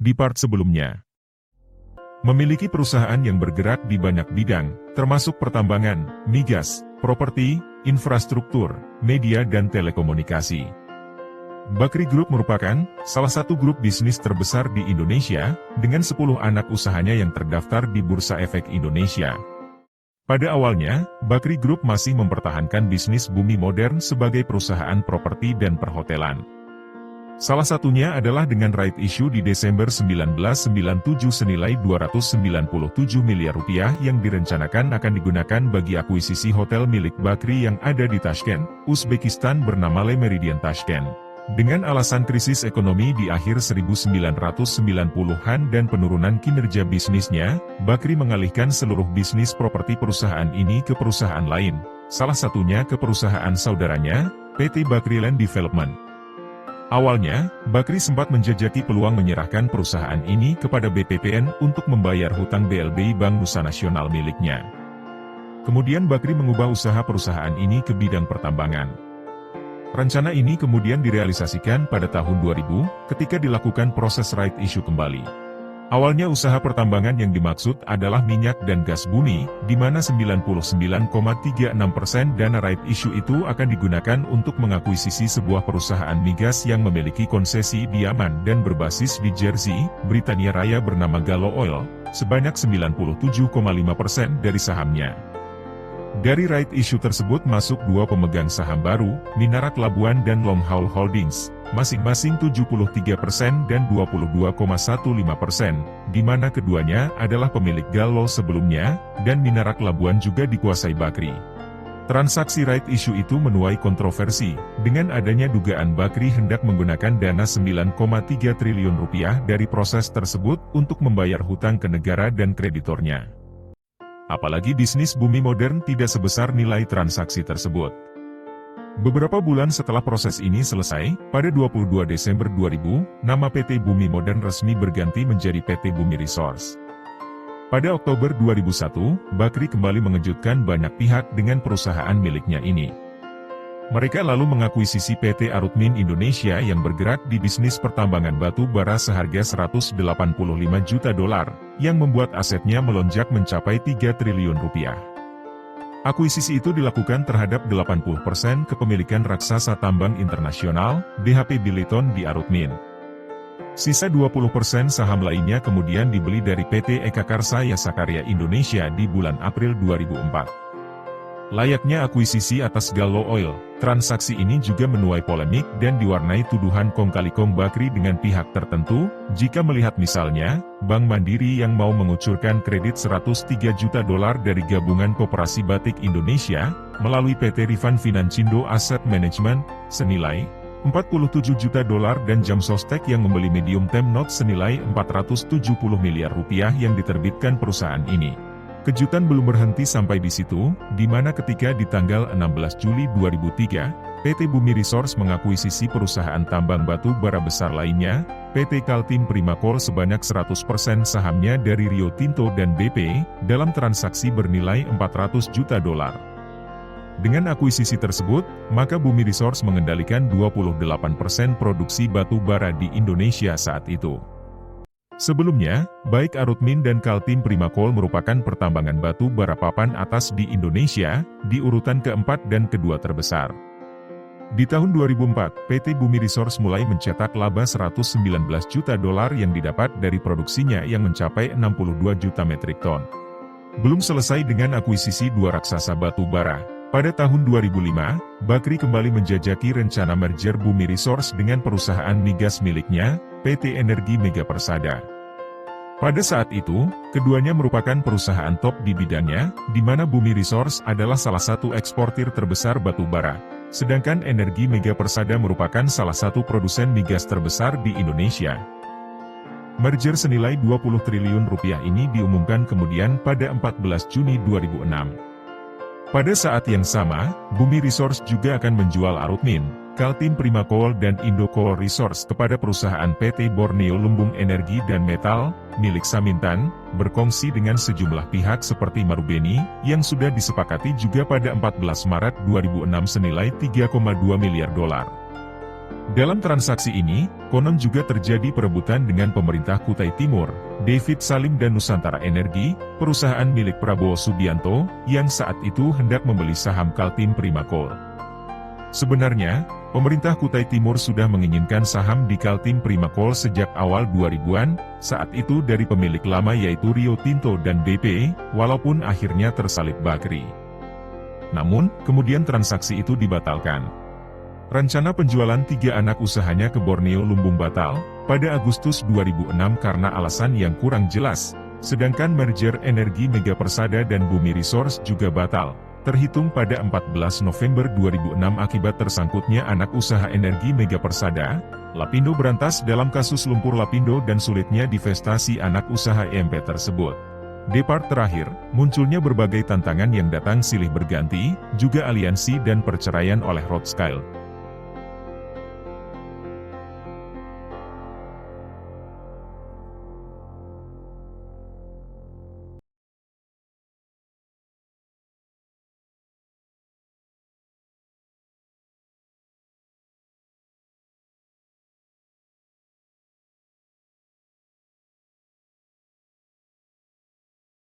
Di part sebelumnya, memiliki perusahaan yang bergerak di banyak bidang, termasuk pertambangan, migas, properti, infrastruktur, media dan telekomunikasi. Bakri Group merupakan salah satu grup bisnis terbesar di Indonesia, dengan 10 anak usahanya yang terdaftar di Bursa Efek Indonesia. Pada awalnya, Bakri Group masih mempertahankan bisnis Bumi Modern sebagai perusahaan properti dan perhotelan. Salah satunya adalah dengan right issue di Desember 1997 senilai Rp297 miliar yang direncanakan akan digunakan bagi akuisisi hotel milik Bakri yang ada di Tashkent, Uzbekistan bernama Le Méridien Tashkent. Dengan alasan krisis ekonomi di akhir 1990-an dan penurunan kinerja bisnisnya, Bakri mengalihkan seluruh bisnis properti perusahaan ini ke perusahaan lain, salah satunya ke perusahaan saudaranya, PT Bakri Land Development. Awalnya, Bakri sempat menjajaki peluang menyerahkan perusahaan ini kepada BPPN untuk membayar hutang BLBI Bank Nusa Nasional miliknya. Kemudian Bakri mengubah usaha perusahaan ini ke bidang pertambangan. Rencana ini kemudian direalisasikan pada tahun 2000, ketika dilakukan proses right issue kembali. Awalnya usaha pertambangan yang dimaksud adalah minyak dan gas bumi, di mana 99,36% dana right issue itu akan digunakan untuk mengakuisisi sebuah perusahaan migas yang memiliki konsesi di Yaman dan berbasis di Jersey, Britania Raya bernama Gallo Oil, sebanyak 97,5% dari sahamnya. Dari right issue tersebut masuk dua pemegang saham baru, Minarak Labuan dan Long Haul Holdings, masing-masing 73% dan 22,15%, di mana keduanya adalah pemilik Gallo sebelumnya, dan Minarak Labuan juga dikuasai Bakri. Transaksi right issue itu menuai kontroversi, dengan adanya dugaan Bakri hendak menggunakan dana Rp9,3 triliun dari proses tersebut untuk membayar hutang ke negara dan kreditornya. Apalagi bisnis Bumi Modern tidak sebesar nilai transaksi tersebut. Beberapa bulan setelah proses ini selesai, pada 22 Desember 2000, nama PT Bumi Modern resmi berganti menjadi PT Bumi Resource. Pada Oktober 2001, Bakri kembali mengejutkan banyak pihak dengan perusahaan miliknya ini. Mereka lalu mengakuisisi PT Arutmin Indonesia yang bergerak di bisnis pertambangan batu bara seharga $185 juta, yang membuat asetnya melonjak mencapai Rp3 triliun. Akuisisi itu dilakukan terhadap 80% kepemilikan raksasa tambang internasional, BHP Billiton di Arutmin. Sisa 20% saham lainnya kemudian dibeli dari PT Eka Karsa Sakarya Indonesia di bulan April 2004. Layaknya akuisisi atas Gallo Oil, transaksi ini juga menuai polemik dan diwarnai tuduhan kong kali kong Bakri dengan pihak tertentu, jika melihat misalnya, Bank Mandiri yang mau mengucurkan kredit $103 juta dari gabungan Koperasi Batik Indonesia, melalui PT Rifan Financindo Asset Management, senilai $47 juta dan Jam Sostek yang membeli medium term note senilai Rp470 miliar yang diterbitkan perusahaan ini. Kejutan belum berhenti sampai di situ, di mana ketika di tanggal 16 Juli 2003, PT Bumi Resource mengakuisisi perusahaan tambang batu bara besar lainnya, PT Kaltim Primakol sebanyak 100% sahamnya dari Rio Tinto dan BP, dalam transaksi bernilai $400 juta. Dengan akuisisi tersebut, maka Bumi Resource mengendalikan 28% produksi batu bara di Indonesia saat itu. Sebelumnya, baik Arutmin dan Kaltim Primakol merupakan pertambangan batu bara papan atas di Indonesia, di urutan keempat dan kedua terbesar. Di tahun 2004, PT Bumi Resource mulai mencetak laba $119 juta yang didapat dari produksinya yang mencapai 62 juta metrik ton. Belum selesai dengan akuisisi dua raksasa batu bara. Pada tahun 2005, Bakri kembali menjajaki rencana merger Bumi Resource dengan perusahaan migas miliknya, PT Energi Mega Persada. Pada saat itu, keduanya merupakan perusahaan top di bidangnya, di mana Bumi Resource adalah salah satu eksportir terbesar batu bara, sedangkan Energi Mega Persada merupakan salah satu produsen migas terbesar di Indonesia. Merger senilai Rp20 triliun ini diumumkan kemudian pada 14 Juni 2006. Pada saat yang sama, Bumi Resource juga akan menjual Arutmin, Kaltim Primakol dan Indocoal Resource kepada perusahaan PT Borneo Lumbung Energi dan Metal, milik Samintan, berkongsi dengan sejumlah pihak seperti Marubeni, yang sudah disepakati juga pada 14 Maret 2006 senilai $3,2 miliar. Dalam transaksi ini, konon juga terjadi perebutan dengan pemerintah Kutai Timur, David Salim dan Nusantara Energi, perusahaan milik Prabowo Subianto, yang saat itu hendak membeli saham Kaltim Primakol. Sebenarnya, pemerintah Kutai Timur sudah menginginkan saham di Kaltim Primakol sejak awal 2000-an, saat itu dari pemilik lama yaitu Rio Tinto dan BP, walaupun akhirnya tersalib Bakri. Namun, kemudian transaksi itu dibatalkan. Rencana penjualan 3 anak usahanya ke Borneo Lumbung batal pada Agustus 2006 karena alasan yang kurang jelas, sedangkan merger Energi Mega Persada dan Bumi Resource juga batal, terhitung pada 14 November 2006 akibat tersangkutnya anak usaha Energi Mega Persada, Lapindo Berantas dalam kasus lumpur Lapindo dan sulitnya divestasi anak usaha EMP tersebut. Di part terakhir, munculnya berbagai tantangan yang datang silih berganti, juga aliansi dan perceraian oleh Rothschild.